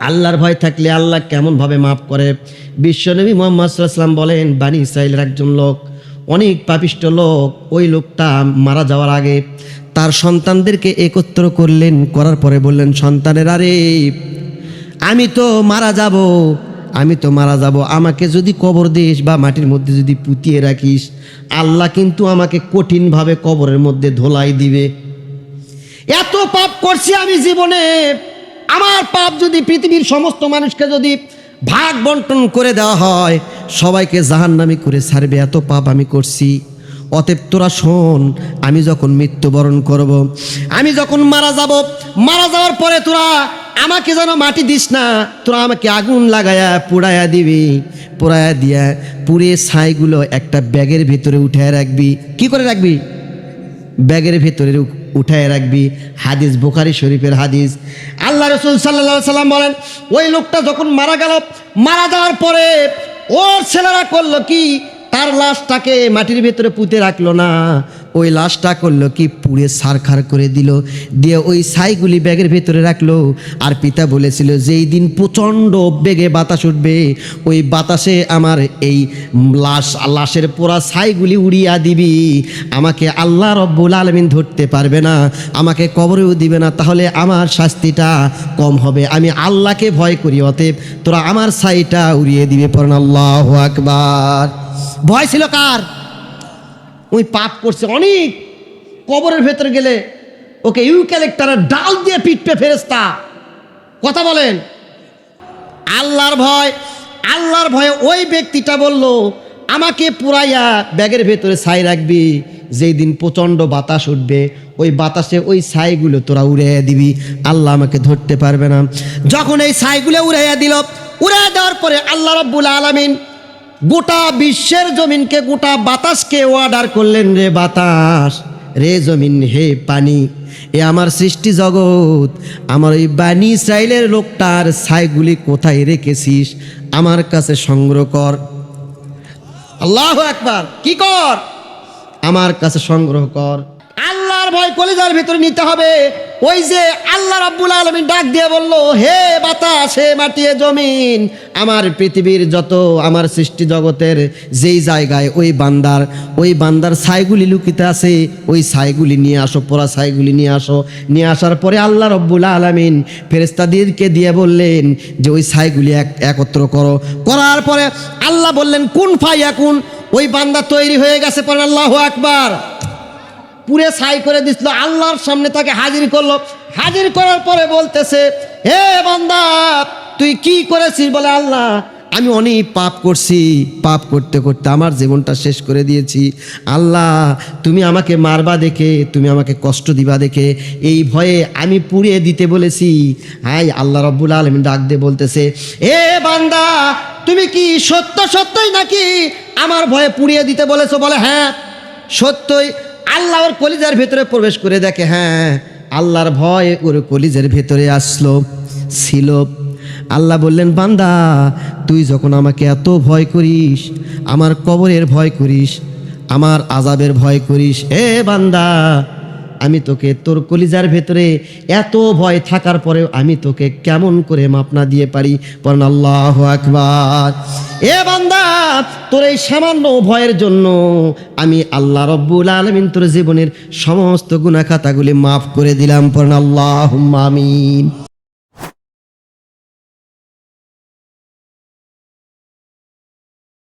আল্লাহর ভয় থাকলে আল্লাহ কেমন ভাবে মাফ করে। বিশ্বনবী মুহাম্মদ সাল্লাল্লাহু আলাইহি ওয়াসাল্লাম বলেন, বানি ইসরাইলের একজন লোক, অনেক পাপিষ্ট লোক, ওই লোকটা মারা যাওয়ার আগে তার সন্তানদেরকে একত্র করলেন, করার পরে বললেন, সন্তানেরা রে, আমি তো মারা যাব, আমাকে যদি কবর দিস বা মাটির মধ্যে যদি পুঁতিয়ে রাখিস, আল্লাহ কিন্তু আমাকে কঠিনভাবে কবরের মধ্যে ধোলাই দিবে। এত পাপ করছি আমি জীবনে, আমার পাপ যদি পৃথিবীর সমস্ত মানুষকে যদি ভাগ বন্টন করে দেওয়া হয়, সবাইকে জাহান্নামী করে ছাড়বে, এত পাপ আমি করছি। অতএব তোরা শোন, আমি যখন মৃত্যুবরণ করব, আমি যখন মারা যাওয়ার পরে তোরা আমাকে যেন মাটি দিস না, তোরা আমাকে আগুন লাগায়া পোড়ায়া দিবি, পোড়ায়া দিয়া পুড়ে ছাইগুলো একটা ব্যাগের ভিতরে উঠায় রাখবি। কি করে রাখবি? ব্যাগের ভিতরে উঠায় রাখবি। হাদিস বুখারী শরীফের হাদিস। আল্লাহ রাসূল সাল্লাল্লাহু আলাইহি ওয়াসাল্লাম বলেন, ওই লোকটা যখন মারা গেল, মারা যাওয়ার পরে ওর ছেলেরা করলো কি, তার লাশটাকে মাটির ভিতরে পুঁতে রাখলো না, ওই লাশটা করলো কি, পুড়ে ছারখার করে দিল, দিয়ে ওই ছাইগুলি ব্যাগের ভিতরে রাখলো। আর পিতা বলেছিল, যেই দিন প্রচণ্ড বেগে বাতাস উঠবে, ওই বাতাসে আমার এই লাশের পোড়া ছাইগুলি উড়িয়া দিবি, আমাকে আল্লাহ রব্বুল আলামিন ধরতে পারবে না, আমাকে কবরেও দিবে না, তাহলে আমার শাস্তিটা কম হবে। আমি আল্লাহকে ভয় করি, অতএব তোরা আমার ছাইটা উড়িয়ে দিবে। পড়েন আল্লাহু আকবার। ভয় ছিল কার? ওই পাপ করছে অনেক, কবরের ভেতরে গেলে ওকে ইউক্যালিপটাসের ডাল দিয়ে পিটবে ফেরেশতা। কথা বলেন। আল্লাহর ভয়ে ওই ব্যক্তিটা বলল, আমাকে পুরাইয়া ব্যাগের ভেতরে ছাই রাখবি, যেই দিন প্রচণ্ড বাতাস উঠবে, ওই বাতাসে ওই ছাইগুলো তোরা উড়াইয়া দিবি, আল্লাহ আমাকে ধরতে পারবে না। যখন এই ছাইগুলো উড়াইয়া দিল, উড়াইয়া দেওয়ার পরে আল্লাহ রাব্বুল আলামিন গোটা বিশ্বের জমিনকে, গোটা বাতাসকে অর্ডার করলেন, রে বাতাস, রে জমিন, হে পানি, এ আমার সৃষ্টি জগৎ, আমার ওই বানি ইসরাইলের লোকটার ছাইগুলি কোথায় রেখেছিস, আমার কাছে সংগ্রহ কর। আল্লাহু আকবার। কি কর? আমার কাছে সংগ্রহ কর। আল্লাহর ভয় কলিজার ভিতরে নিতে হবে। ওই যে আল্লাহ রাব্বুল আলামিন ডাক দিয়ে বলল, হে বাতাস, হে মাটি, হে জমিন, আমার পৃথিবীর যত আমার সৃষ্টি জগতের যেই জায়গায় ওই বান্দার ছাইগুলি লুকিত আছে, ওই ছাইগুলি নিয়ে আসো, পোড়া ছাইগুলি নিয়ে আসো। নিয়ে আসার পরে আল্লাহ রাব্বুল আলামিন ফেরেশতাদেরকে দিয়ে বললেন যে ওই ছাইগুলি একত্র করো। করার পরে আল্লাহ বললেন, কুন ফায়াকুন, ওই বান্দা তৈরি হয়ে গেছে। পরে আল্লাহু আকবার। পুরে ছাই করে দিছিল, আল্লাহর সামনে তাকে হাজির করলো। হাজির করার পরে বলতেছে, হে বান্দা, তুই কি করেছিস? বলে, আল্লাহ, আমি অনেক পাপ করছি, পাপ করতে করতে আমার জীবনটা শেষ করে দিয়েছি। আল্লাহ, তুমি আমাকে মারবা দেখে, তুমি আমাকে কষ্ট দিবা দেখে, এই ভয়ে আমি পুড়িয়ে দিতে বলেছি। হাই আল্লাহ রাব্বুল আলামিন ডাক দিয়ে বলতেছে, হে বান্দা, তুমি কি সত্যই নাকি আমার ভয়ে পুড়িয়ে দিতে বলেছো? বলে, হ্যাঁ সত্যই। আল্লাহ ওর কলিজার ভেতরে প্রবেশ করে দেখে, হ্যাঁ, আল্লাহর ভয় ওর কলিজার ভেতরে ছিল। আল্লাহ বললেন, বান্দা, তুই যখন আমাকে এত ভয় করিস, আমার কবরের ভয় করিস, আমার আযাবের ভয় করিস, এ বান্দা, আমি তোকে তোর কলিজার ভেতরে এত ভয় থাকার পরেও আমি তোকে কেমন করে মাপ না দিয়ে পারি? পড়েন আল্লাহু আকবার। এ বান্দা, তোর এই সামান্য ভয়ের জন্য আমি আল্লাহ রাব্বুল আলামিন তোর জীবনের সমস্ত গুনাহ খাতাগুলি মাফ করে দিলাম। পড়েন আল্লাহুম্মা আমিন।